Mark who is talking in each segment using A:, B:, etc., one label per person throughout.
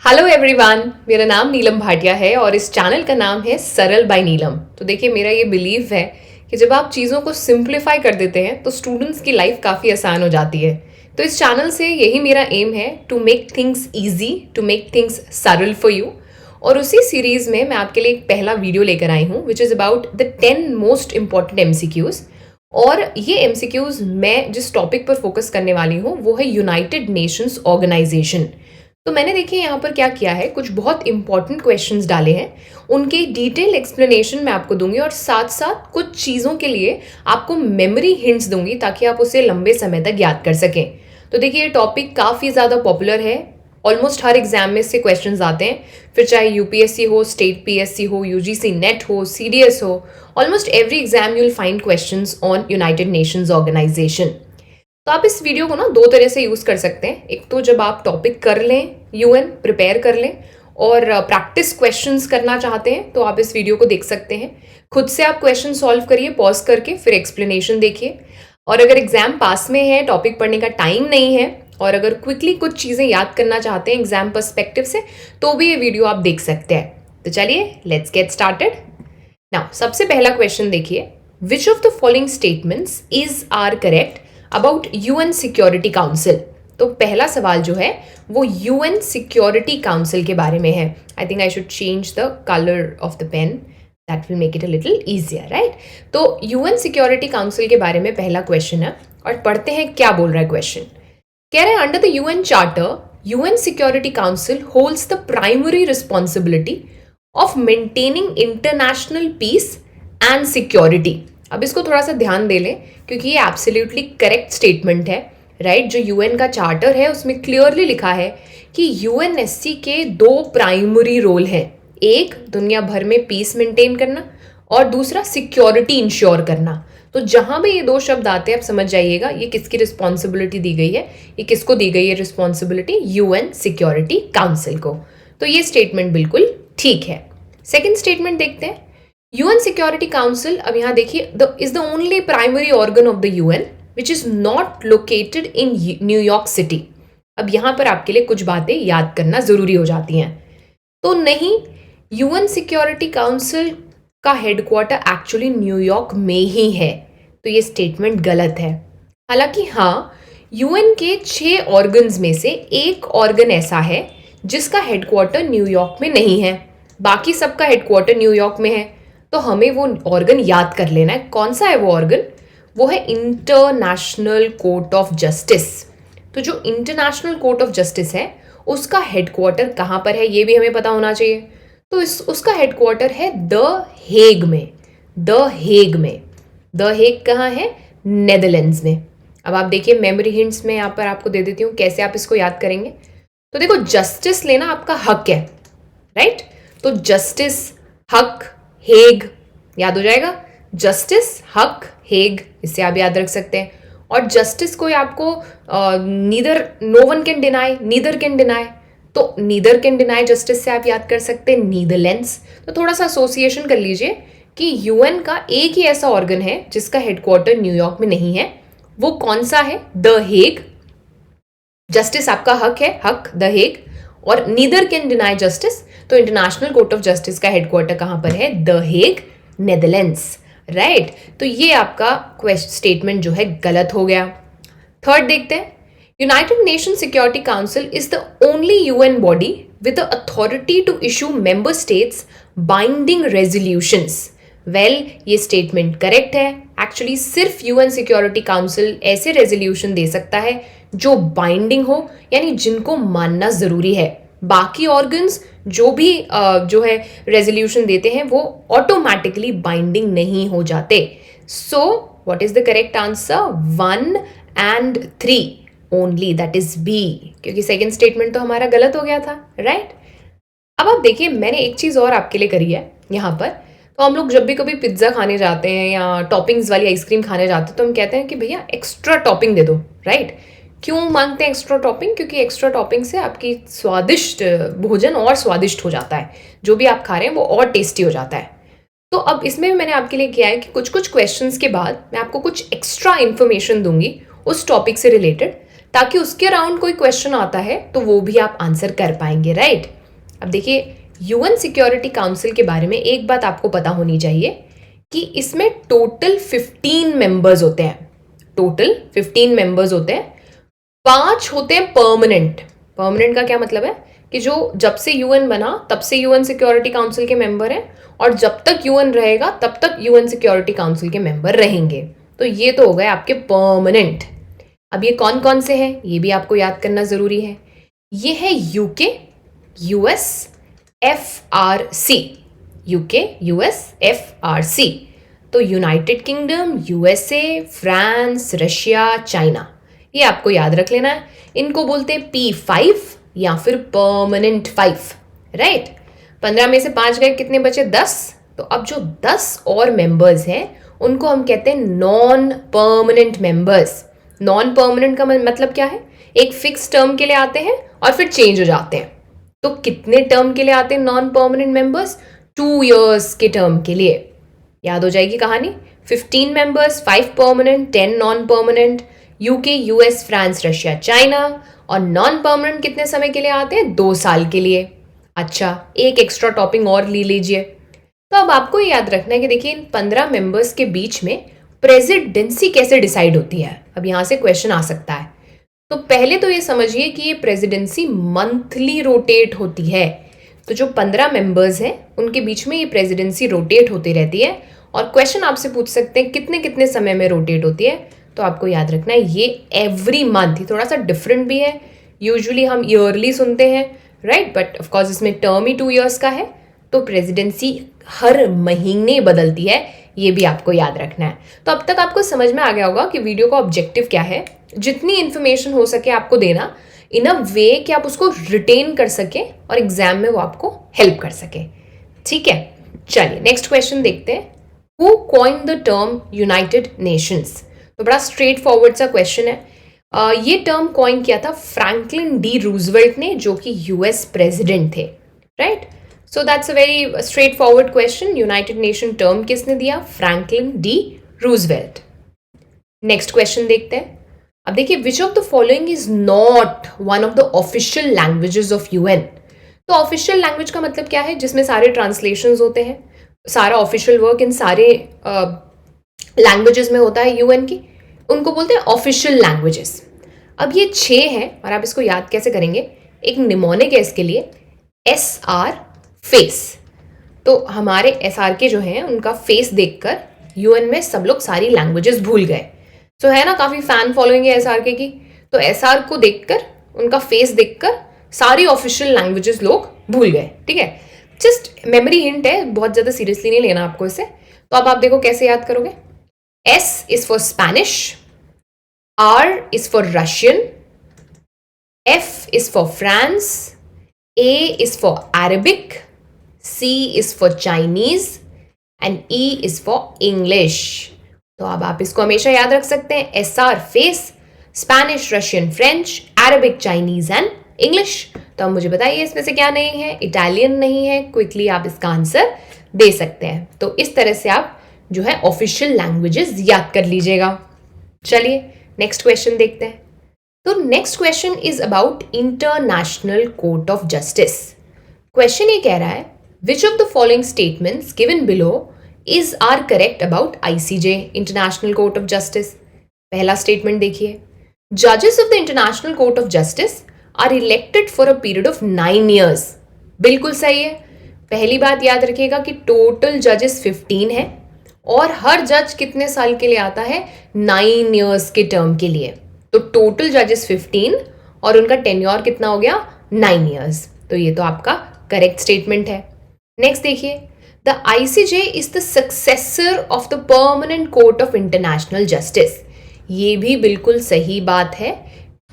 A: Hello everyone, मेरा नाम नीलम भाटिया है और इस चैनल का नाम है सरल बाय नीलम। तो देखिए, मेरा ये बिलीव है कि जब आप चीज़ों को सिंप्लीफाई कर देते हैं तो स्टूडेंट्स की लाइफ काफ़ी आसान हो जाती है। तो इस चैनल से यही मेरा एम है, to make things easy, to make things सरल फॉर यू। और उसी सीरीज़ में मैं आपके लिए एक पहला वीडियो लेकर आई हूँ which is about the 10 most important MCQs। और ये MCQs मैं जिस टॉपिक पर फोकस करने वाली हूँ वो है यूनाइटेड नेशंस ऑर्गेनाइजेशन। तो मैंने देखिए यहाँ पर क्या किया है, कुछ बहुत इंपॉर्टेंट क्वेश्चंस डाले हैं, उनके डिटेल एक्सप्लेनेशन मैं आपको दूंगी और साथ साथ कुछ चीज़ों के लिए आपको मेमोरी हिंट्स दूंगी ताकि आप उसे लंबे समय तक याद कर सकें। तो देखिए, ये टॉपिक काफ़ी ज़्यादा पॉपुलर है, ऑलमोस्ट हर एग्जाम में इससे क्वेश्चंस आते हैं, फिर चाहे UPSC हो, स्टेट PSC हो, UGC नेट हो, CDS हो, almost every exam you will find questions on United Nations Organization. तो आप इस वीडियो को ना दो तरह से यूज़ कर सकते हैं। एक तो जब आप टॉपिक कर लें, UN प्रिपेयर कर लें और प्रैक्टिस क्वेश्चंस करना चाहते हैं तो आप इस वीडियो को देख सकते हैं। खुद से आप क्वेश्चन सॉल्व करिए पॉज करके, फिर एक्सप्लेनेशन देखिए। और अगर एग्जाम पास में है, टॉपिक पढ़ने का टाइम नहीं है और अगर क्विकली कुछ चीज़ें याद करना चाहते हैं एग्जाम पर्सपेक्टिव से, तो भी ये वीडियो आप देख सकते हैं। तो चलिए, लेट्स गेट स्टार्टेड नाउ। सबसे पहला क्वेश्चन देखिए, which of the following statements is are correct about UN security council. तो पहला सवाल जो है वो UN सिक्योरिटी काउंसिल के बारे में है। I think I should change the colour of the pen, that will make it a little easier, right. तो UN सिक्योरिटी काउंसिल के बारे में पहला क्वेश्चन है और पढ़ते हैं क्या बोल रहा है क्वेश्चन। कह रहे हैं, under the UN charter, UN security council holds the primary responsibility of maintaining international peace and security. अब इसको थोड़ा सा ध्यान दे लें क्योंकि ये एब्सोल्युटली करेक्ट स्टेटमेंट है, राइट। जो UN का चार्टर है उसमें क्लियरली लिखा है कि UNSC के दो प्राइमरी रोल हैं, एक दुनिया भर में पीस मेंटेन करना और दूसरा सिक्योरिटी इंश्योर करना। तो जहां भी ये दो शब्द आते हैं आप समझ जाइएगा ये किसकी रिस्पॉन्सिबिलिटी दी गई है, ये किसको दी गई है रिस्पॉन्सिबिलिटी, UN सिक्योरिटी काउंसिल को। तो ये स्टेटमेंट बिल्कुल ठीक है। सेकेंड स्टेटमेंट देखते हैं, UN सिक्योरिटी काउंसिल, अब यहाँ देखिए, is the only primary organ of the UN which is not located in New York city. अब यहाँ पर आपके लिए कुछ बातें याद करना जरूरी हो जाती हैं। तो नहीं, UN सिक्योरिटी काउंसिल का हेडक्वार्टर एक्चुअली न्यूयॉर्क में ही है, तो ये स्टेटमेंट गलत है। हालांकि हाँ, UN के 6 ऑर्गन्स में से एक ऑर्गन ऐसा है जिसका हेडक्वार्टर न्यूयॉर्क में नहीं है, बाकी सबका हेडक्वार्टर न्यूयॉर्क में है। तो हमें वो ऑर्गन याद कर लेना है। कौन सा है वो ऑर्गन? वो है इंटरनेशनल कोर्ट ऑफ जस्टिस। तो जो इंटरनेशनल कोर्ट ऑफ जस्टिस है उसका हेडक्वार्टर कहाँ पर है ये भी हमें पता होना चाहिए। तो उसका हेडक्वार्टर है द हेग में। द हेग कहाँ है? नेदरलैंड्स में। अब आप देखिए, मेमोरी हिंट्स में यहाँ पर आपको दे देती हूँ कैसे आप इसको याद करेंगे। तो देखो, जस्टिस लेना आपका हक है, राइट। तो जस्टिस, हक, हेग याद हो जाएगा। जस्टिस, हक, हेग, इससे आप याद रख सकते हैं। और जस्टिस को आपको neither, no one can deny, neither can deny, तो नीदर कैन डिनाई जस्टिस से आप याद कर सकते हैं नीदरलैंड्स। तो थोड़ा सा एसोसिएशन कर लीजिए कि UN का एक ही ऐसा ऑर्गन है जिसका हेडक्वार्टर न्यूयॉर्क में नहीं है। वो कौन सा है? The Hague. जस्टिस आपका हक है, हक, द हेग। और नीदर कैन डिनाई जस्टिस, तो इंटरनेशनल कोर्ट ऑफ जस्टिस का हेडक्वार्टर कहां पर है? The Hague, Netherlands, right. तो ये आपका स्टेटमेंट जो है गलत हो गया। थर्ड देखते हैं, United Nation Security council is the only UN body with the authority to issue member states binding resolutions. Well, ये स्टेटमेंट करेक्ट है। एक्चुअली सिर्फ UN सिक्योरिटी काउंसिल ऐसे रेजोल्यूशन दे सकता है जो बाइंडिंग हो, यानी जिनको मानना जरूरी है। बाकी ऑर्गन्स जो भी जो है रेजोल्यूशन देते हैं वो ऑटोमेटिकली बाइंडिंग नहीं हो जाते। So what is the correct answer? 1 and 3 only, that is B, क्योंकि सेकेंड स्टेटमेंट तो हमारा गलत हो गया था, राइट। अब आप देखिए, मैंने एक चीज और आपके लिए करी है यहाँ पर। तो हम लोग जब भी कभी पिज्जा खाने जाते हैं या टॉपिंग्स वाली आइसक्रीम खाने जाते हैं तो हम कहते हैं कि भैया एक्स्ट्रा टॉपिंग दे दो, राइट। क्यों मांगते हैं एक्स्ट्रा टॉपिंग? क्योंकि एक्स्ट्रा टॉपिंग से आपकी स्वादिष्ट भोजन और स्वादिष्ट हो जाता है, जो भी आप खा रहे हैं वो और टेस्टी हो जाता है। तो अब इसमें भी मैंने आपके लिए किया है कि कुछ क्वेश्चंस के बाद मैं आपको कुछ एक्स्ट्रा इन्फॉर्मेशन दूंगी उस टॉपिक से रिलेटेड, ताकि उसके अराउंड कोई क्वेश्चन आता है तो वो भी आप आंसर कर पाएंगे, राइट। अब देखिए, यूएन सिक्योरिटी काउंसिल के बारे में एक बात आपको पता होनी चाहिए कि इसमें टोटल 15 मेंबर्स होते हैं। टोटल 15 मेंबर्स होते हैं। 5 होते हैं परमानेंट। परमानेंट का क्या मतलब है कि जो जब से यूएन बना तब से यूएन सिक्योरिटी काउंसिल के मेंबर हैं, और जब तक यूएन रहेगा तब तक यूएन सिक्योरिटी काउंसिल के मेंबर रहेंगे। तो ये तो हो गए आपके परमानेंट। अब ये कौन कौन से हैं ये भी आपको याद करना जरूरी है। ये है UK, US, FRC। UK, US, FRC। तो United kingdom, USA, France, Russia, China, ये आपको याद रख लेना है। इनको बोलते हैं P5 या फिर परमानेंट 5, राइट। 15 में से 5 गए, कितने बचे? 10। तो अब जो 10 और मेंबर्स हैं उनको हम कहते हैं non permanent members. Non permanent का मतलब क्या है? एक फिक्स टर्म के लिए आते हैं और फिर चेंज हो जाते हैं। तो कितने टर्म के लिए आते हैं नॉन परमानेंट मेंबर्स? 2 years के टर्म के लिए। याद हो जाएगी कहानी। 15 members, 5 permanent, 10 non permanent. UK, US, France, Russia, China. और नॉन परमानेंट कितने समय के लिए आते हैं? 2 साल के लिए। अच्छा, एक एक्स्ट्रा टॉपिक और ले लीजिए। तो अब आपको याद रखना है कि देखिए, इन 15 मेंबर्स के बीच में प्रेसिडेंसी कैसे डिसाइड होती है। अब यहाँ से क्वेश्चन आ सकता है। तो पहले तो ये समझिए कि ये प्रेसिडेंसी मंथली रोटेट होती है। तो जो 15 मेंबर्स हैं उनके बीच में ये प्रेसिडेंसी रोटेट होती रहती है। और क्वेश्चन आपसे पूछ सकते हैं कितने कितने समय में रोटेट होती है। तो आपको याद रखना है ये एवरी मंथ। ही थोड़ा सा डिफरेंट भी है। यूजुअली हम ईयरली सुनते हैं, राइट, बट ऑफकोर्स इसमें टर्म ही 2 years का है। तो प्रेसिडेंसी हर महीने बदलती है, ये भी आपको याद रखना है। तो अब तक आपको समझ में आ गया होगा कि वीडियो का ऑब्जेक्टिव क्या है। जितनी इन्फॉर्मेशन हो सके आपको देना इन अ वे कि आप उसको रिटेन कर सके और एग्जाम में वो आपको हेल्प कर सके। ठीक है, चलिए नेक्स्ट क्वेश्चन देखते हैं। Who coined the term United Nations? तो बड़ा स्ट्रेट फॉरवर्ड सा क्वेश्चन है। ये टर्म कॉइन किया था फ्रैंकलिन डी रूजवेल्ट ने, जो कि यूएस प्रेसिडेंट थे, right. So that's a very straight forward question. United nation term किसने दिया? Franklin D Roosevelt. Next question देखते हैं। अब देखिए, which of the following is not one of the official languages of UN? तो official language का मतलब क्या है? जिसमें सारे ट्रांसलेशंस होते हैं, सारा ऑफिशियल वर्क इन सारे लैंग्वेजेस में होता है यूएन की, उनको बोलते हैं ऑफिशियल लैंग्वेजेस। अब ये 6 हैं और आप इसको याद कैसे करेंगे? एक निमोनिक है इसके लिए, SR फेस। तो हमारे SR के जो हैं उनका फेस देखकर यूएन में सब लोग सारी लैंग्वेजेस भूल गए। तो है ना, काफ़ी फैन फॉलोइंग है SR की। तो SR को देखकर, उनका फेस देखकर सारी ऑफिशियल लैंग्वेजेस लोग भूल गए। ठीक है, जस्ट मेमोरी हिंट है, बहुत ज़्यादा सीरियसली नहीं लेना आपको इसे। तो अब आप देखो कैसे याद करोगे। S is for Spanish, R is for Russian, F is for France, A is for Arabic, C is for Chinese and E is for English। तो अब आप इसको हमेशा याद रख सकते हैं। SR face, Spanish, Russian, French, Arabic, Chinese and English. तो अब मुझे बताइए इसमें से क्या नहीं है? इटालियन नहीं है। क्विकली आप इसका आंसर दे सकते हैं। तो इस तरह से आप जो है ऑफिशियल लैंग्वेजेस याद कर लीजिएगा। चलिए नेक्स्ट क्वेश्चन देखते हैं। तो next question is about international court of justice. Question ये कह रहा है, which of the following statements given below is are correct about ICJ, international court of justice. पहला स्टेटमेंट देखिए, जजेस of the international court of justice are elected for a period of 9 years। बिल्कुल सही है। पहली बात याद रखिएगा कि टोटल जजेस 15 है और हर जज कितने साल के लिए आता है? 9 years के टर्म के लिए। तो टोटल जजेस 15 और उनका टेन्योर कितना हो गया? 9 years। तो ये तो आपका करेक्ट स्टेटमेंट है। नेक्स्ट देखिए, the ICJ is the successor of the permanent court of international justice. ये भी बिल्कुल सही बात है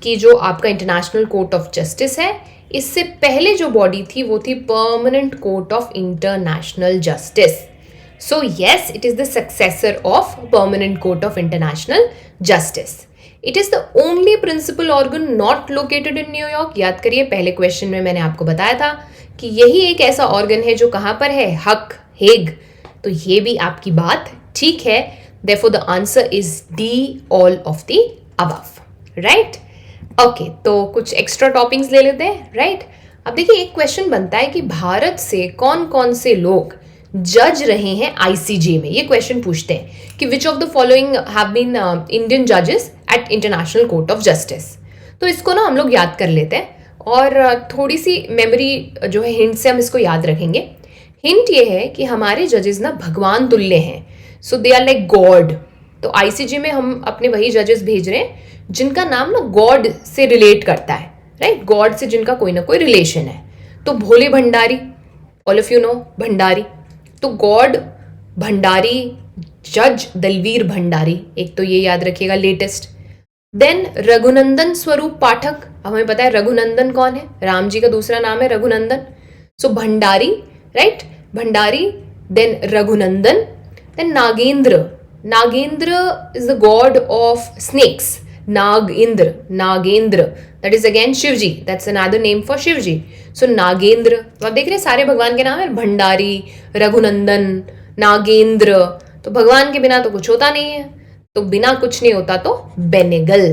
A: कि जो आपका इंटरनेशनल कोर्ट ऑफ जस्टिस है, इससे पहले जो बॉडी थी वो थी permanent court of international justice. So yes, it is the successor of Permanent Court of International Justice. It is the only principal organ not located in New York. याद करिए, पहले क्वेश्चन में मैंने आपको बताया था कि यही एक ऐसा ऑर्गन है जो कहाँ पर है? हक, हेग। तो ये भी आपकी बात ठीक है। Therefore the answer is D, all of the above. Right? Okay, तो कुछ एक्स्ट्रा टॉपिक्स ले लेते हैं, राइट? अब देखिए, एक क्वेश्चन बनता है कि भारत से कौन कौन से लोग जज रहे हैं आईसीजे में। ये क्वेश्चन पूछते हैं कि which of the following have been Indian जजेस at International court of Justice. तो इसको ना हम लोग याद कर लेते हैं और थोड़ी सी मेमोरी जो है हिंट से हम इसको याद रखेंगे। हिंट ये है कि हमारे जजेस ना भगवान तुल्य हैं, सो दे आर लाइक गॉड। तो आईसीजे में हम अपने वही जजेस भेज रहे हैं जिनका नाम ना गॉड से रिलेट करता है, राइट? गॉड से जिनका कोई ना कोई रिलेशन है। तो Bhole Bhandari, all of you know Bhandari, तो गॉड भंडारी, जज दलवीर भंडारी, एक तो ये याद रखिएगा लेटेस्ट। देन रघुनंदन स्वरूप पाठक, हमें पता है रघुनंदन कौन है, राम जी का दूसरा नाम है Raghunandan. So Bhandari, right? Bhandari, then Raghunandan, then Nagendra. Nagendra is the god of snakes, Nagendra, Nagendra, that is again Shivji, that's another name for Shivji. So Nagendra, तो आप देख रहे हैं सारे भगवान के नाम है, भंडारी, रघुनंदन, नागेंद्र। तो भगवान के बिना तो कुछ होता नहीं है, तो बिना कुछ नहीं होता तो Benegal,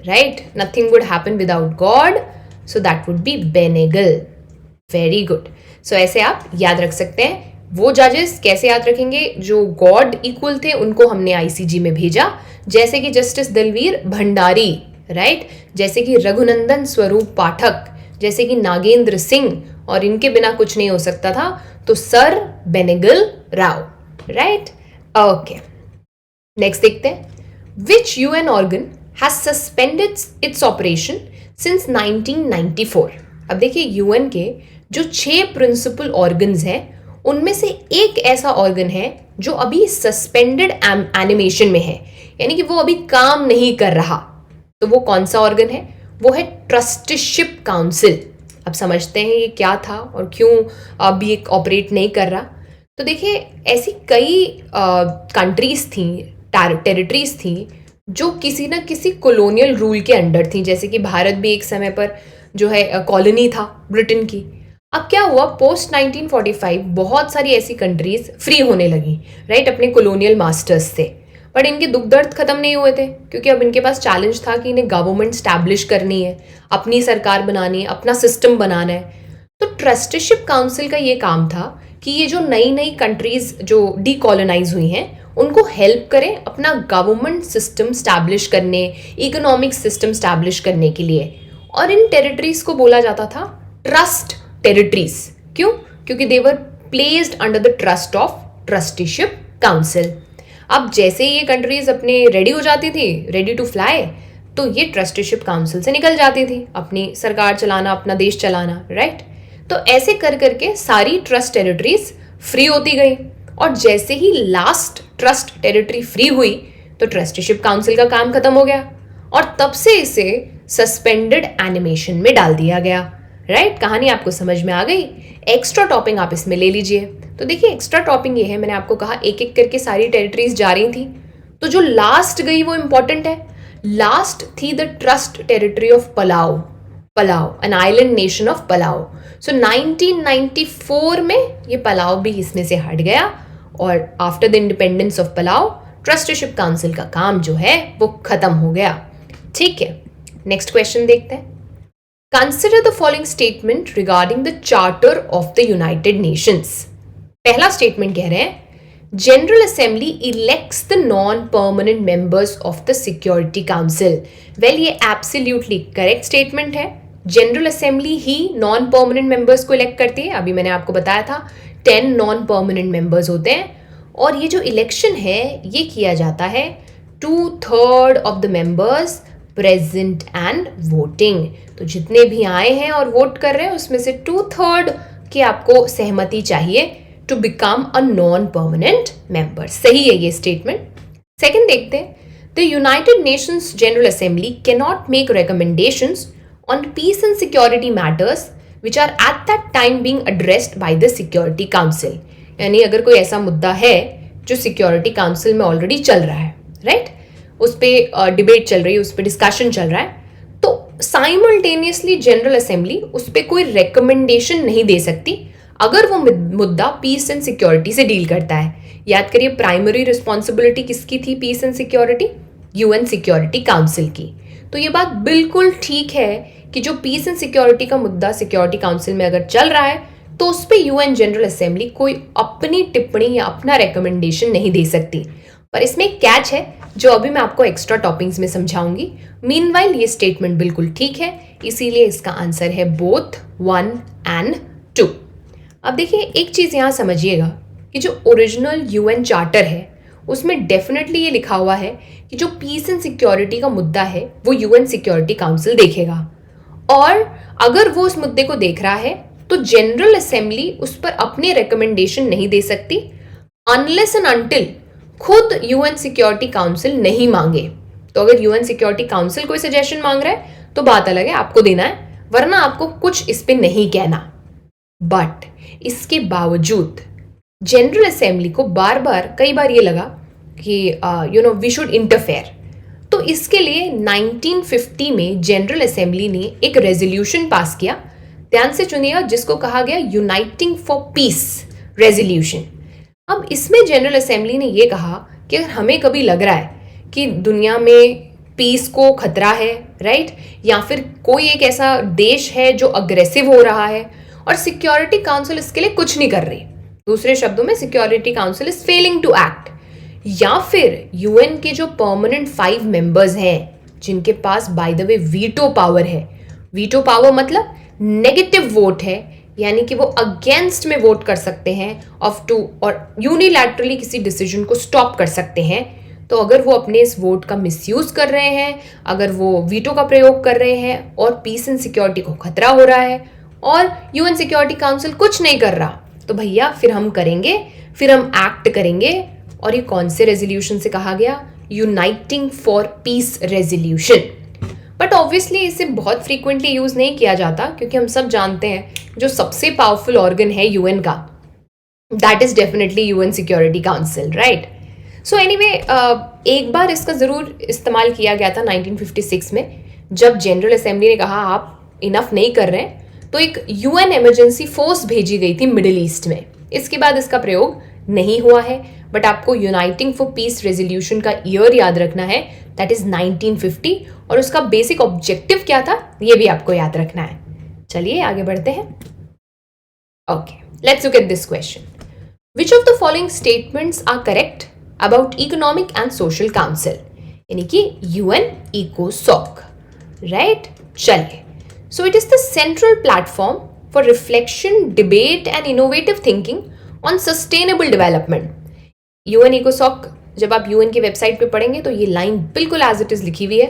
A: right? Nothing would happen without God, so that would be Benegal. Very good. So ऐसे आप याद रख सकते हैं। वो जजेस कैसे याद रखेंगे? जो गॉड इक्वल थे उनको हमने आईसीजी में भेजा, जैसे कि जस्टिस दलवीर भंडारी, राइट? जैसे कि रघुनंदन स्वरूप पाठक, जैसे कि नागेंद्र सिंह, और इनके बिना कुछ नहीं हो सकता था, तो sir Benegal Rao, right? Okay, next देखते हैं। Which UN organ has suspended its operation since 1994। अब देखिए, यूएन के जो 6 प्रिंसिपल ऑर्गन्स हैं उनमें से एक ऐसा ऑर्गन है जो अभी सस्पेंडेड एनिमेशन में है, यानी कि वो अभी काम नहीं कर रहा। तो वो कौन सा ऑर्गन है? वो है ट्रस्टीशिप काउंसिल। अब समझते हैं ये क्या था और क्यों अभी एक ऑपरेट नहीं कर रहा। तो देखिए, ऐसी कई कंट्रीज थी, टेरिटरीज थी जो किसी ना किसी कॉलोनियल रूल के अंडर थी, जैसे कि भारत भी एक समय पर जो है कॉलोनी था ब्रिटेन की। अब क्या हुआ, पोस्ट 1945 बहुत सारी ऐसी कंट्रीज फ्री होने लगी, राइट, अपने कॉलोनियल मास्टर्स से। बट इनके दुख दर्द खत्म नहीं हुए थे, क्योंकि अब इनके पास चैलेंज था कि इन्हें गवर्नमेंट स्टैब्लिश करनी है, अपनी सरकार बनानी है, अपना सिस्टम बनाना है। तो ट्रस्टीशिप काउंसिल का ये काम था कि ये जो नई नई कंट्रीज जो डीकॉलोनाइज हुई हैं उनको हेल्प करें अपना गवर्नमेंट सिस्टम स्टैब्लिश करने, इकोनॉमिक सिस्टम स्टैब्लिश करने के लिए। और इन टेरिटरीज को बोला जाता था ट्रस्ट टेरिटरीज। क्यों? क्योंकि they were placed under the trust of Trusteeship Council. अब जैसे ही ये कंट्रीज अपने रेडी हो जाती थी, रेडी टू फ्लाई, तो ये ट्रस्टीशिप काउंसिल से निकल जाती थी अपनी सरकार चलाना, अपना देश चलाना, राइट? तो ऐसे कर करके सारी ट्रस्ट टेरिटरीज फ्री होती गई, और जैसे ही लास्ट ट्रस्ट टेरिटरी फ्री हुई तो ट्रस्टीशिप काउंसिल का काम खत्म हो गया, और तब से इसे सस्पेंडेड एनिमेशन में डाल दिया गया, राइट? कहानी आपको समझ में आ गई। एक्स्ट्रा टॉपिंग आप इसमें ले लीजिए। तो देखिए, एक्स्ट्रा टॉपिंग ये है, मैंने आपको कहा एक एक करके सारी टेरिटरीज जा रही थी, तो जो लास्ट गई वो इंपॉर्टेंट है। लास्ट थी the trust territory of Palau, Palau, an island nation of Palau. So 1994 में ये पलाऊ भी इसमें से हट गया, और after the independence of Palau trusteeship council का काम जो है वो खत्म हो गया। ठीक है, नेक्स्ट क्वेश्चन देखते हैं। Consider the following statement regarding the charter of the United Nations. पहला स्टेटमेंट कह रहे हैं, general assembly elects the non permanent members of the security council. Well, ये एब्सोल्युटली करेक्ट स्टेटमेंट है। जनरल असेंबली ही non permanent members को elect करती है। अभी मैंने आपको बताया था 10 नॉन परमानेंट मेंबर्स होते हैं, और ये जो इलेक्शन है ये किया जाता है 2/3 of the members present and voting. तो जितने भी आए हैं और वोट कर रहे हैं उसमें से 2/3 की आपको सहमति चाहिए to become a non permanent member. सही है ये स्टेटमेंट। सेकंड देखते हैं, the United Nations General Assembly can not make recommendations on peace and security matters which are at that time being addressed by the security council. यानी अगर कोई ऐसा मुद्दा है जो सिक्योरिटी काउंसिल में ऑलरेडी चल रहा है, राइट, उस पर डिबेट चल रही है, उस पर डिस्कशन चल रहा है, तो साइमल्टेनियसली जनरल असेंबली उस पर कोई रिकमेंडेशन नहीं दे सकती अगर वो मुद्दा पीस एंड सिक्योरिटी से डील करता है। याद करिए, प्राइमरी रिस्पॉन्सिबिलिटी किसकी थी peace and security? UN security council की। तो ये बात बिल्कुल ठीक है कि जो पीस एंड सिक्योरिटी का मुद्दा सिक्योरिटी काउंसिल में अगर चल रहा है तो उस पर यूएन जनरल असेंबली कोई अपनी टिप्पणी या अपना रिकमेंडेशन नहीं दे सकती। पर इसमें एक कैच है जो अभी मैं आपको एक्स्ट्रा टॉपिक्स में समझाऊंगी। मीनवाइल ये स्टेटमेंट बिल्कुल ठीक है, इसीलिए इसका आंसर है बोथ 1 and 2। अब देखिए एक चीज़ यहाँ समझिएगा कि जो ओरिजिनल यूएन चार्टर है उसमें डेफिनेटली ये लिखा हुआ है कि जो पीस एंड सिक्योरिटी का मुद्दा है वो यूएन सिक्योरिटी काउंसिल देखेगा, और अगर वो उस मुद्दे को देख रहा है तो जनरल असेंबली उस पर अपने रिकमेंडेशन नहीं दे सकती अनलेस एंड अनटिल खुद यूएन सिक्योरिटी काउंसिल नहीं मांगे। तो अगर यूएन सिक्योरिटी काउंसिल कोई सजेशन मांग रहा है तो बात अलग है, आपको देना है, वरना आपको कुछ इस पे नहीं कहना। बट इसके बावजूद जनरल असेंबली को बार बार कई बार ये लगा कि वी शुड इंटरफेयर। तो इसके लिए 1950 में जनरल असेंबली ने एक रेजोल्यूशन पास किया, ध्यान से चुनिएगा, जिसको कहा गया यूनाइटिंग फॉर पीस रेजोल्यूशन। अब इसमें जनरल असेंबली ने ये कहा कि अगर हमें कभी लग रहा है कि दुनिया में पीस को खतरा है, राइट, या फिर कोई एक ऐसा देश है जो अग्रेसिव हो रहा है और सिक्योरिटी काउंसिल इसके लिए कुछ नहीं कर रही, दूसरे शब्दों में security council is failing to act, या फिर यूएन के जो परमानेंट 5 मेंबर्स हैं जिनके पास by the way veto power है, वीटो पावर मतलब नेगेटिव वोट है, यानी कि वो अगेंस्ट में वोट कर सकते हैं ऑफ टू और यूनिलैटरली किसी डिसीजन को स्टॉप कर सकते हैं। तो अगर वो अपने इस वोट का मिसयूज कर रहे हैं, अगर वो वीटो का प्रयोग कर रहे हैं और पीस एंड सिक्योरिटी को खतरा हो रहा है और यूएन सिक्योरिटी काउंसिल कुछ नहीं कर रहा, तो भैया फिर हम करेंगे, फिर हम एक्ट करेंगे। और ये कौन से रेजोल्यूशन से कहा गया? Uniting for piece resolution. But obviously इसे बहुत फ्रीक्वेंटली यूज नहीं किया जाता, क्योंकि हम सब जानते हैं जो सबसे पावरफुल ऑर्गन है यूएन का, that is definitely UN security council, right. So anyway एक बार इसका ज़रूर इस्तेमाल किया गया था 1956 में, जब जनरल असेंबली ने कहा आप इनफ नहीं कर रहे हैं, तो एक यूएन इमरजेंसी फोर्स भेजी गई थी मिडिल ईस्ट में। इसके बाद इसका प्रयोग नहीं हुआ है, बट आपको यूनाइटिंग फॉर पीस रेजोल्यूशन का ईयर याद रखना है, दैट इज 1950, और उसका बेसिक ऑब्जेक्टिव क्या था ये भी आपको याद रखना है। चलिए आगे बढ़ते हैं। Okay, let's look at this question. Which of the following statements are correct about Economic and Social Council, यानी कि यूएन इकोसॉक, राइट। चलिए, so it is the central platform for reflection, debate and innovative thinking on sustainable development. UN इकोसॉक जब आप UN की website पे पढ़ेंगे तो ये लाइन बिल्कुल एज इट इज लिखी हुई है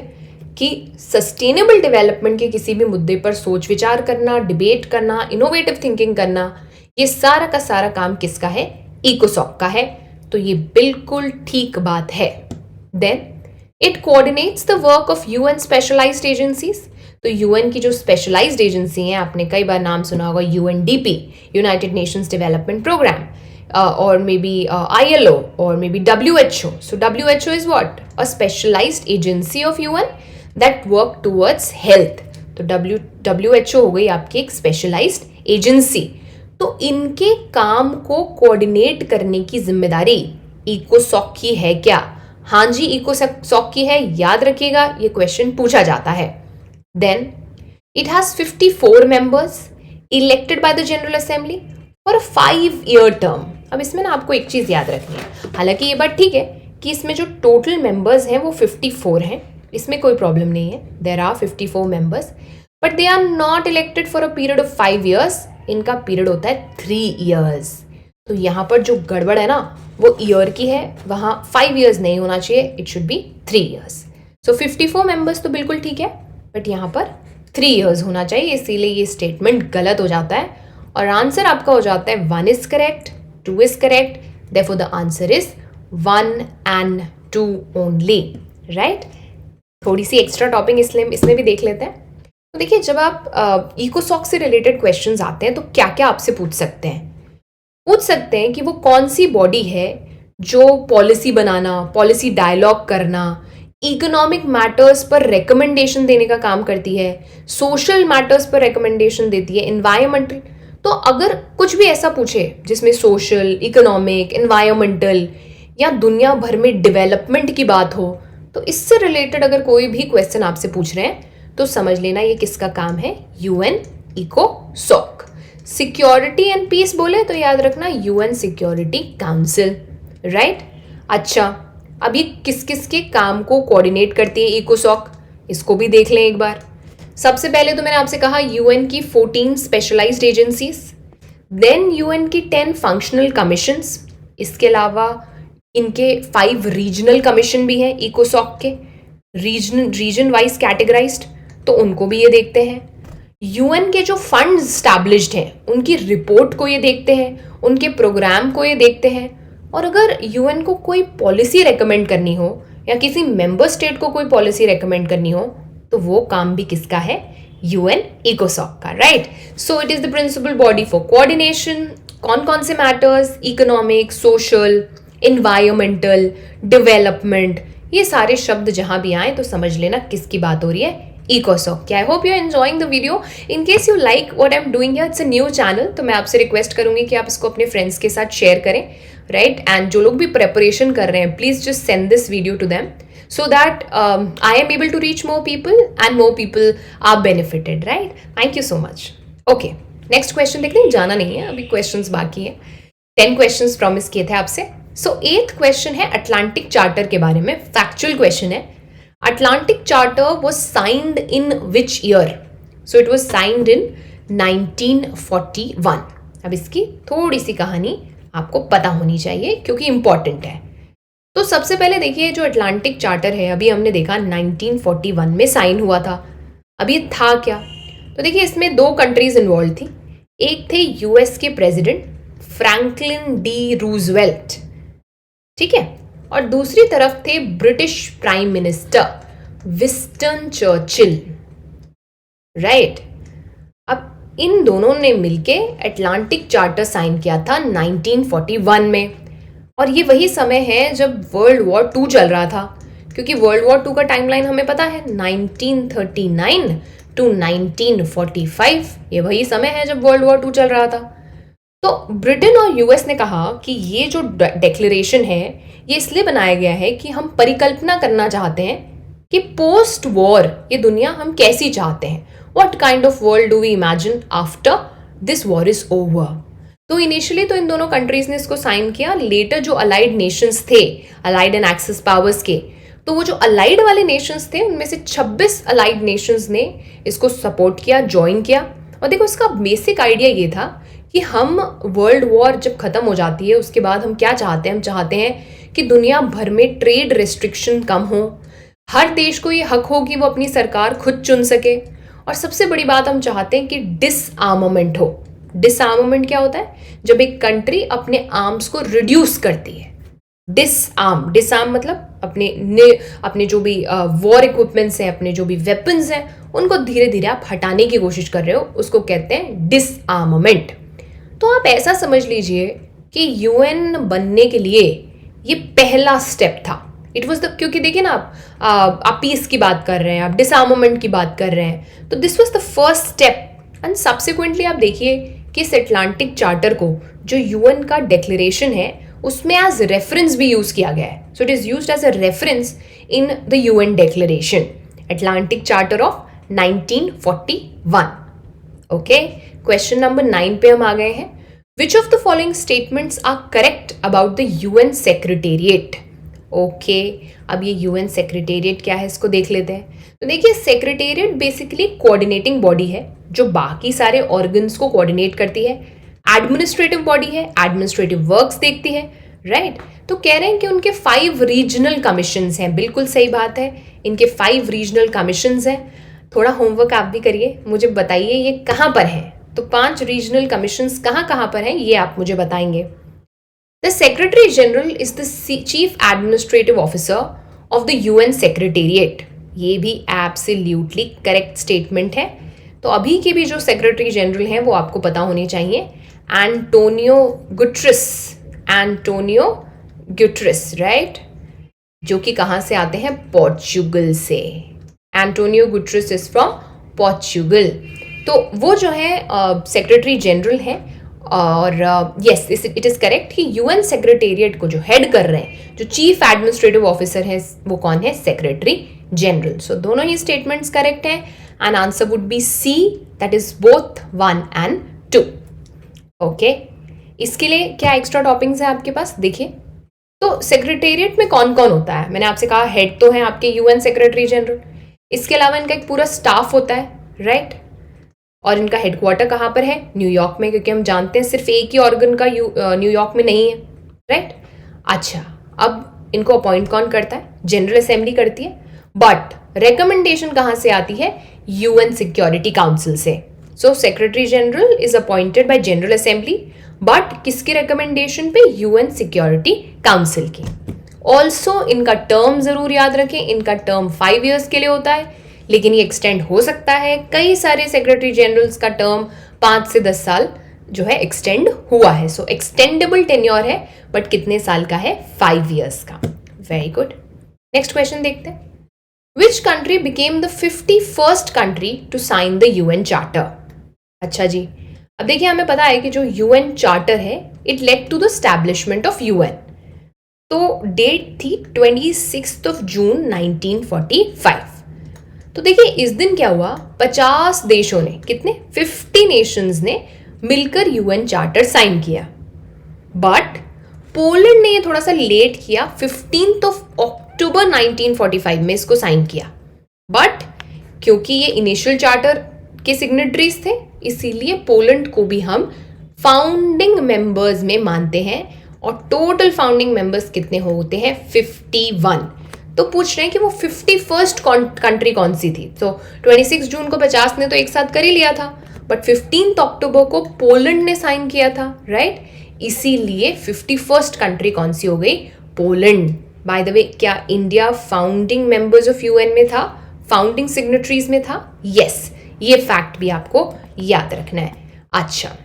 A: कि सस्टेनेबल डेवलपमेंट के किसी भी मुद्दे पर सोच विचार करना, डिबेट करना, इनोवेटिव थिंकिंग करना, ये सारा का सारा काम किसका है? इकोसॉक का है। तो ये बिल्कुल ठीक बात है। Then it coordinates the work of UN specialised agencies. तो यूएन की जो स्पेशलाइज्ड एजेंसी हैं, आपने कई बार नाम सुना होगा, UNDP, United Nations development programme, or maybe ILO or maybe WHO. So WHO is what? A specialized agency of UN that work towards health. तो WHO हो गई आपकी एक स्पेशलाइज्ड एजेंसी। तो इनके काम को कोऑर्डिनेट करने की जिम्मेदारी इकोसॉक की है क्या? हाँ जी, इकोसॉक की है, याद रखिएगा, ये क्वेश्चन पूछा जाता है। Then it has 54 members elected by the general assembly for a 5-year term. अब इसमें ना आपको एक चीज़ याद रखनी है, हालांकि ये बात ठीक है कि इसमें जो टोटल मेंबर्स हैं वो 54 हैं, इसमें कोई प्रॉब्लम नहीं है, there are 54 members, but they are not elected for a period of 5 years, इनका पीरियड होता है 3 years। तो यहाँ पर जो गड़बड़ है ना वो ईयर की है, वहाँ 5 years नहीं होना चाहिए, it should be 3 years। So 54 members तो बिल्कुल ठीक है, बट यहाँ पर 3 years होना चाहिए, इसीलिए ये स्टेटमेंट गलत हो जाता है और आंसर आपका हो जाता है 1 is correct, 2 is correct, therefore the answer is 1 and 2 only, right? थोड़ी सी एक्स्ट्रा टॉपिक इसमें भी देख लेते हैं। तो देखिए, जब आप इकोसॉक से रिलेटेड क्वेश्चंस आते हैं तो क्या क्या आपसे पूछ सकते हैं कि वो कौन सी बॉडी है जो पॉलिसी बनाना, पॉलिसी डायलॉग करना, इकोनॉमिक मैटर्स पर रिकमेंडेशन देने का काम करती है, सोशल मैटर्स पर रिकमेंडेशन देती है, इन्वायरमेंटल। तो अगर कुछ भी ऐसा पूछे जिसमें सोशल, इकोनॉमिक, इन्वायरमेंटल या दुनिया भर में डेवलपमेंट की बात हो, तो इससे रिलेटेड अगर कोई भी क्वेश्चन आपसे पूछ रहे हैं तो समझ लेना ये किसका काम है, यूएन इकोसॉक। सिक्योरिटी एंड पीस बोले तो याद रखना यूएन सिक्योरिटी काउंसिल, राइट। अच्छा, अब ये किस किस के काम को कोऑर्डिनेट करती है इकोसॉक, इसको भी देख लें एक बार। सबसे पहले तो मैंने आपसे कहा यूएन की 14 स्पेशलाइज्ड एजेंसीज, देन यूएन की 10 फंक्शनल कमीशंस, इसके अलावा इनके 5 रीजनल कमीशन भी हैं इकोसॉक के, रीजन वाइज कैटेगराइज्ड, तो उनको भी ये देखते हैं। यूएन के जो फंड स्टैब्लिश्ड हैं उनकी रिपोर्ट को ये देखते हैं, उनके प्रोग्राम को ये देखते हैं, और अगर यूएन को कोई पॉलिसी रेकमेंड करनी हो या किसी मेंबर स्टेट को कोई पॉलिसी रेकमेंड करनी हो तो वो काम भी किसका है, यूएन इकोसॉक का, right. So it is the principal body for coordination. कौन कौन से matters, economic, social, environmental, development, ये सारे शब्द जहां भी आए तो समझ लेना किसकी बात हो रही है, इकोसॉक की। I hope you are enjoying the video. In case you like what I am doing here, it's a new channel, तो मैं आपसे रिक्वेस्ट करूंगी कि आप इसको अपने फ्रेंड्स के साथ शेयर करें, राइट। एंड जो लोग भी प्रेपरेशन कर रहे हैं please just send this video to them so that I am able to reach more people and more people are benefited, right? Thank you so much. Okay, next question देखते हैं, जाना नहीं है अभी, questions बाकी है। 10 questions promise किए थे आपसे। So 8th question है अटलांटिक चार्टर के बारे में, factual question है। Atlantic charter was signed in which year? So it was signed in 1941। अब इसकी थोड़ी सी कहानी आपको पता होनी चाहिए क्योंकि इंपॉर्टेंट है। तो सबसे पहले देखिए जो अटलांटिक चार्टर है, अभी हमने देखा 1941 में साइन हुआ था। अभी ये था क्या, तो देखिए इसमें 2 कंट्रीज इन्वॉल्व थी। एक थे यूएस के प्रेसिडेंट फ्रैंकलिन डी रूजवेल्ट, ठीक है, और दूसरी तरफ थे British prime minister Winston Churchill, right. अब इन दोनों ने मिलके अटलांटिक चार्टर साइन किया था 1941 में, और ये वही समय है जब वर्ल्ड वॉर 2 चल रहा था, क्योंकि वर्ल्ड वॉर 2 का टाइमलाइन हमें पता है 1939 टू 1945, ये वही समय है जब वर्ल्ड वॉर 2 चल रहा था। तो ब्रिटेन और यूएस ने कहा कि ये जो डिक्लेरेशन है ये इसलिए बनाया गया है कि हम परिकल्पना करना चाहते हैं कि पोस्ट वॉर ये दुनिया हम कैसी चाहते हैं, what kind of world do we imagine after this war is over. तो इनिशियली तो इन दोनों कंट्रीज ने इसको साइन किया, लेटर जो अलाइड नेशंस थे, अलाइड एंड एक्सिस पावर्स के, तो वो जो अलाइड वाले नेशंस थे उनमें से 26 अलाइड नेशंस ने इसको सपोर्ट किया, ज्वाइन किया। और देखो इसका बेसिक आइडिया ये था कि हम वर्ल्ड वॉर जब खत्म हो जाती है उसके बाद हम क्या चाहते हैं, हम चाहते हैं कि दुनिया भर में ट्रेड रिस्ट्रिक्शन कम हो, हर देश को ये हक हो कि वो अपनी सरकार खुद चुन सके, और सबसे बड़ी बात हम चाहते हैं कि डिसआर्मामेंट हो। डिसआर्मामेंट क्या होता है, जब एक कंट्री अपने आर्म्स को रिड्यूस करती है। डिसआर्म मतलब अपने जो भी वॉर इक्विपमेंट्स हैं, अपने जो भी वेपन्स हैं, उनको धीरे धीरे आप हटाने की कोशिश कर रहे हो, उसको कहते हैं डिसआर्मामेंट। तो आप ऐसा समझ लीजिए कि यूएन बनने के लिए ये पहला स्टेप था। इट वॉज द, क्योंकि देखिए ना आप पीस की बात कर रहे हैं, आप डिसआर्मामेंट की बात कर रहे हैं, तो this was the first step. And subsequently आप देखिए कि इस अटलांटिक चार्टर को जो यूएन का डिक्लेरेशन है उसमें एज रेफरेंस भी यूज किया गया है। So it is used as a reference in the UN declaration, Atlantic charter of 1941। Okay, question number 9 पे हम आ गए हैं। Which of the following statements are correct about the UN secretariat? Okay, अब ये यूएन सेक्रेटेरिएट क्या है इसको देख लेते हैं। तो देखिए सेक्रेटेरिएट बेसिकली कोऑर्डिनेटिंग बॉडी है जो बाकी सारे ऑर्गन्स को कोऑर्डिनेट करती है। एडमिनिस्ट्रेटिव बॉडी है, एडमिनिस्ट्रेटिव वर्क्स देखती है, राइट। तो कह रहे हैं कि उनके 5 रीजनल कमीशंस हैं, बिल्कुल सही बात है, इनके 5 रीजनल कमीशंस हैं। थोड़ा होमवर्क आप भी करिए, मुझे बताइए ये कहाँ पर है। तो 5 रीजनल कमीशंस कहाँ पर हैं ये आप मुझे बताएंगे। The secretary General is the chief administrative officer of the UN secretariat. ये भी एब्सोल्युटली करेक्ट स्टेटमेंट है। तो अभी के भी जो सेक्रेटरी जनरल हैं वो आपको पता होने चाहिए, एंटोनियो गुटेरेस, राइट, जो कि कहाँ से आते हैं, पोर्चुगल से। Antonio Guterres is from Portugal. तो वो जो है सेक्रेटरी जनरल हैं और यस इट इज़ करेक्ट कि यूएन सेक्रेटेरिएट को जो हेड कर रहे हैं, जो चीफ एडमिनिस्ट्रेटिव ऑफिसर है, वो कौन है? Secretary General. सो दोनों ही स्टेटमेंट्स करेक्ट हैं and answer would be C, that is both 1 and 2. Okay, इसके लिए क्या एक्स्ट्रा टॉपिक्स है आपके पास? देखिए, तो सेक्रेटेरिएट में कौन कौन होता है? मैंने आपसे कहा हेड तो है आपके यूएन सेक्रेटरी जनरल, इसके अलावा इनका एक पूरा स्टाफ होता है, राइट? और इनका हेडक्वार्टर कहाँ पर है? न्यूयॉर्क में, क्योंकि हम जानते हैं सिर्फ एक ही ऑर्गन का न्यूयॉर्क में नहीं है, राइट? अच्छा, अब इनको अपॉइंट कौन करता है? जनरल असेंबली करती है, बट रिकमेंडेशन कहाँ से आती है? यूएन सिक्योरिटी काउंसिल से. So Secretary General is appointed by General Assembly, but किसकी रिकमेंडेशन पे? यूएन सिक्योरिटी काउंसिल की. ऑल्सो इनका टर्म जरूर याद रखें, इनका टर्म 5 years के लिए होता है, लेकिन ये एक्सटेंड हो सकता है. कई सारे सेक्रेटरी जनरल्स का टर्म 5 से 10 साल जो है एक्सटेंड हुआ है. सो एक्सटेंडेबल टेन्योर है, बट कितने साल का है? 5 years का. Very good. नेक्स्ट क्वेश्चन देखते हैं. Which country became the 51st country to sign the UN charter? अच्छा जी, अब देखिए हमें पता है कि जो यूएन चार्टर है it led to the establishment of UN. तो डेट थी 26 जून 1945. तो देखिए इस दिन क्या हुआ? 50 देशों ने, कितने? 50 नेशंस ने मिलकर यूएन चार्टर साइन किया. बट पोलैंड ने ये थोड़ा सा लेट किया, 15 अक्टूबर 1945 में इसको साइन किया. बट क्योंकि ये इनिशियल चार्टर के सिग्नेटरीज थे, इसीलिए पोलैंड को भी हम फाउंडिंग मेंबर्स में मानते हैं. और टोटल फाउंडिंग मेंबर्स कितने होते हैं? 51. तो पूछ रहे हैं कि वो 51st कंट्री कौन सी थी. तो 26 जून को 50 ने तो एक साथ कर ही लिया था, बट 15 अक्टूबर को पोलैंड ने साइन किया था, राइट? इसीलिए 51st कंट्री कौन सी हो गई? पोलैंड. बाय द वे, क्या India founding members of UN में था? फाउंडिंग सिग्नेटरीज में था? यस, ये फैक्ट भी आपको याद रखना है. अच्छा,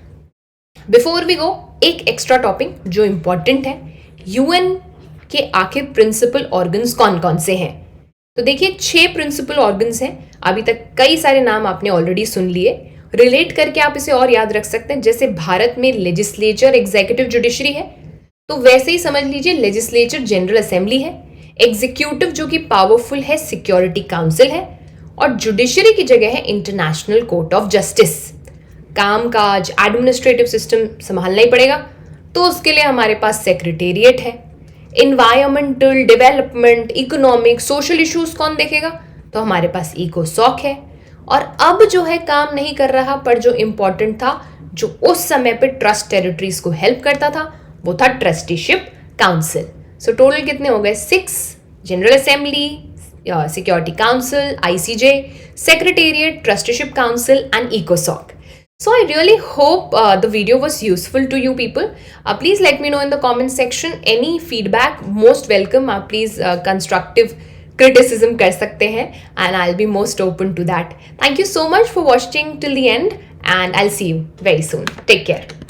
A: बिफोर वी गो, एक एक्स्ट्रा टॉपिक जो इंपॉर्टेंट है, यूएन के आखिर प्रिंसिपल ऑर्गन्स कौन कौन से हैं? तो देखिए 6 प्रिंसिपल ऑर्गन्स हैं. अभी तक कई सारे नाम आपने ऑलरेडी सुन लिए. रिलेट करके आप इसे और याद रख सकते हैं. जैसे भारत में लेजिस्लेचर, एग्जीक्यूटिव, जुडिशरी है, तो वैसे ही समझ लीजिए लेजिस्लेचर जनरल असेंबली है, एग्जीक्यूटिव जो कि पावरफुल है सिक्योरिटी काउंसिल है, और जुडिशरी की जगह है इंटरनेशनल कोर्ट ऑफ जस्टिस. काम काज, एडमिनिस्ट्रेटिव सिस्टम संभालना ही पड़ेगा, तो उसके लिए हमारे पास सेक्रेटेरिएट है. Environmental, development, economic, social issues कौन देखेगा? तो हमारे पास इकोसॉक है. और अब जो है काम नहीं कर रहा, पर जो इंपॉर्टेंट था, जो उस समय पे ट्रस्ट टेरिटरीज को हेल्प करता था, वो था ट्रस्टीशिप काउंसिल. सो टोटल कितने हो गए? 6. General Assembly, Security Council, ICJ, Secretariat, Trusteeship Council and इकोसॉक. So I really hope the video was useful to you people. Please let me know in the comment section any feedback. Most welcome. Please constructive criticism कर सकते हैं and I'll be most open to that. Thank you so much for watching till the end and I'll see you very soon. Take care.